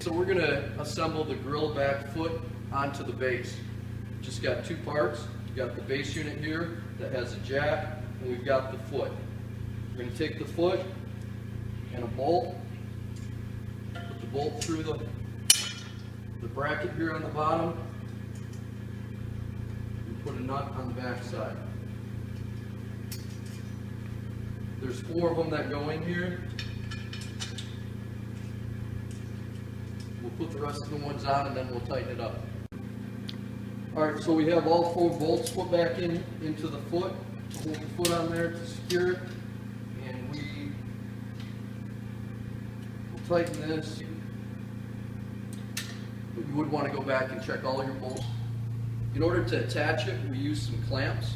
So we're going to assemble the Gorillabac foot onto the base. Just got two parts. We've got the base unit here that has a jack, and we've got the foot. We're going to take the foot and a bolt, put the bolt through the bracket here on the bottom, and put a nut on the back side. There's 4 of them that go in here. We'll put the rest of the ones on and then we'll tighten it up. Alright, so we have all 4 bolts put back into the foot, to hold the foot on there to secure it, and we will tighten this. But you would want to go back and check all your bolts. In order to attach it, we use some clamps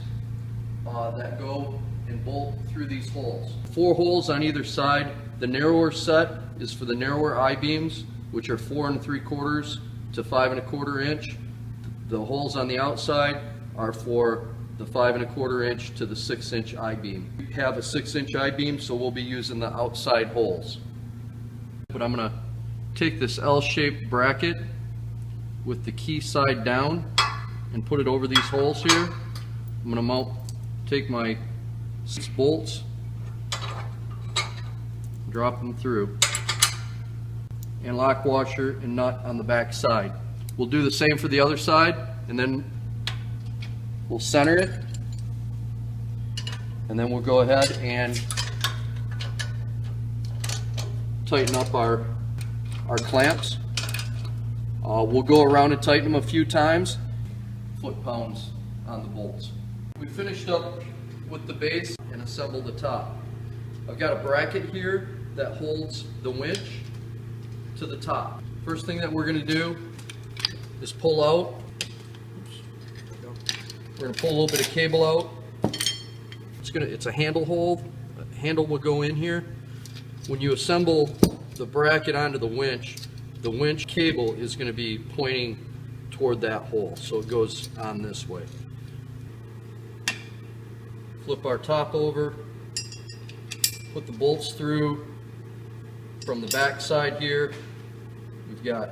that go and bolt through these holes. 4 holes on either side. The narrower set is for the narrower I-beams, which are 4 3/4 to 5 1/4 inch. The holes on the outside are for the 5 1/4 inch to the 6 inch I-beam. We have a 6 inch I-beam, so we'll be using the outside holes. But I'm going to take this L-shaped bracket with the key side down and put it over these holes here. I'm going to take my 6 bolts, drop them through, and lock washer and nut on the back side. We'll do the same for the other side, and then we'll center it, and then we'll go ahead and tighten up our clamps. We'll go around and tighten them a few times. Foot-pounds on the bolts. We finished up with the base and assembled the top. I've got a bracket here that holds the winch to the top. First thing that we're going to do is pull out. We're going to pull a little bit of cable out. It's a handle hole. The handle will go in here. When you assemble the bracket onto the winch cable is going to be pointing toward that hole, so it goes on this way. Flip our top over, put the bolts through from the back side here. We've got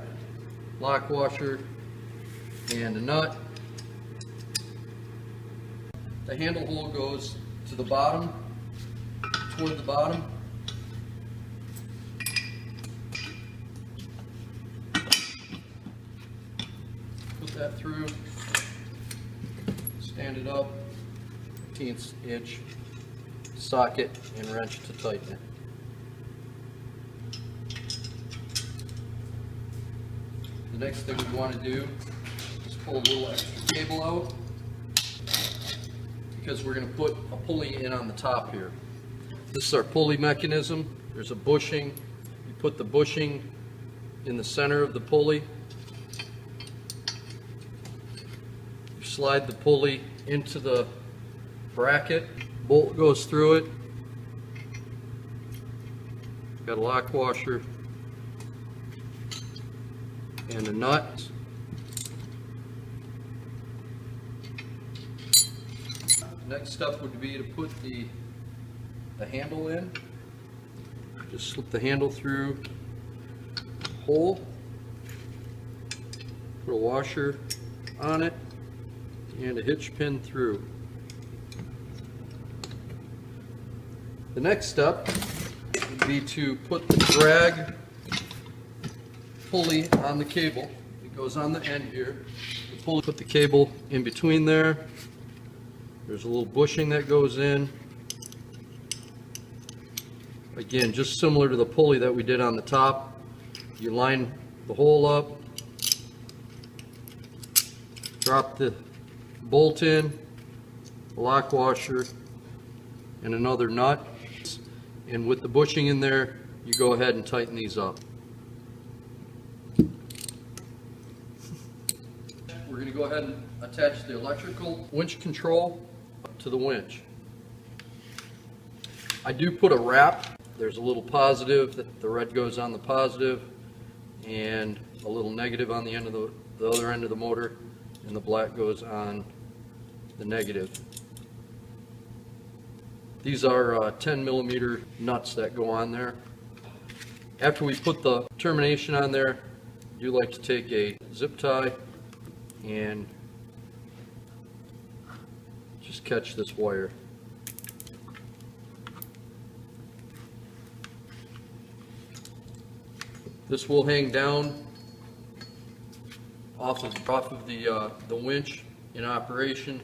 lock washer and a nut. The handle hole goes to the bottom, toward the bottom. Put that through, stand it up, 18-inch socket and wrench to tighten it. The next thing we want to do is pull a little extra cable out, because we're going to put a pulley in on the top here. This is our pulley mechanism. There's a bushing. You put the bushing in the center of the pulley. You slide the pulley into the bracket. Bolt goes through it. Got a lock washer and a nut. Next step would be to put the handle in. Just slip the handle through the hole, put a washer on it, and a hitch pin through. The next step would be to put the drag pulley on the cable. It goes on the end here. The pulley, put the cable in between there. There's a little bushing that goes in. Again, just similar to the pulley that we did on the top. You line the hole up, drop the bolt in, a lock washer, and another nut. And with the bushing in there, you go ahead and tighten these up. We're going to go ahead and attach the electrical winch control to the winch. I do put a wrap. There's a little positive, that the red goes on the positive, and a little negative on the end of the other end of the motor, and the black goes on the negative. These are 10 millimeter nuts that go on there. After we put the termination on there, I do like to take a zip tie and just catch this wire. This will hang down off of the winch in operation,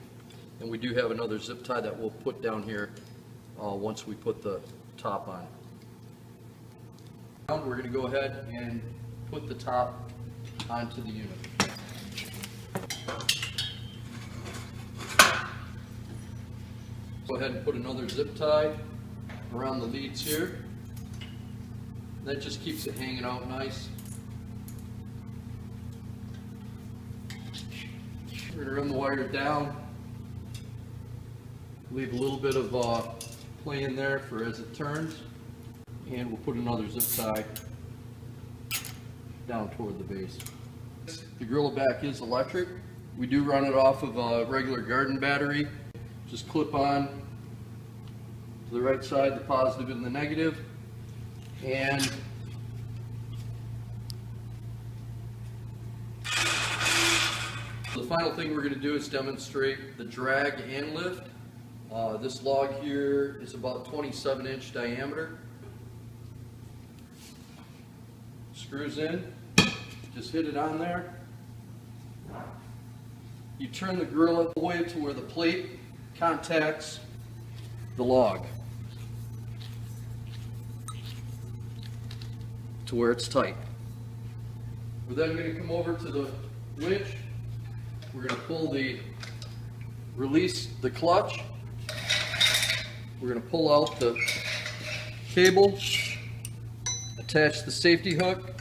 and we do have another zip tie that we'll put down here once we put the top on. Now we're going to go ahead and put the top onto the unit. Go ahead and put another zip tie around the leads here. That just keeps it hanging out nice. We're going to run the wire down. Leave a little bit of play in there for as it turns. And we'll put another zip tie down toward the base. The Gorillabac is electric. We do run it off of a regular garden battery. Just clip on to the right side, the positive and the negative. And the final thing we're going to do is demonstrate the drag and lift. This log here is about 27-inch diameter. Screws in, just hit it on there. You turn the grill away to where the plate contacts the log, to where it's tight. We're then going to come over to the winch. We're going to release the clutch. We're going to pull out the cable, attach the safety hook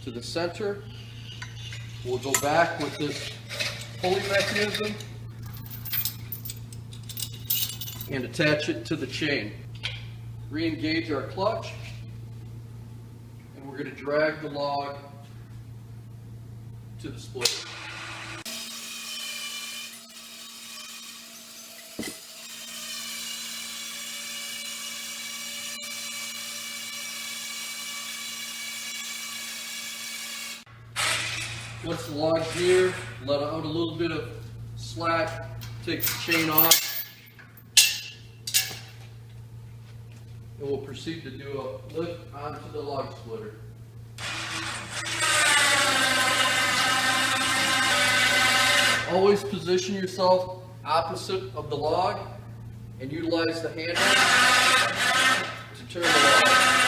to the center. We'll go back with this pulley mechanism and attach it to the chain. Re-engage our clutch, and we're going to drag the log to the split. Once the log's here, let out a little bit of slack, take the chain off, and we'll proceed to do a lift onto the log splitter. Always position yourself opposite of the log and utilize the handle to turn the log.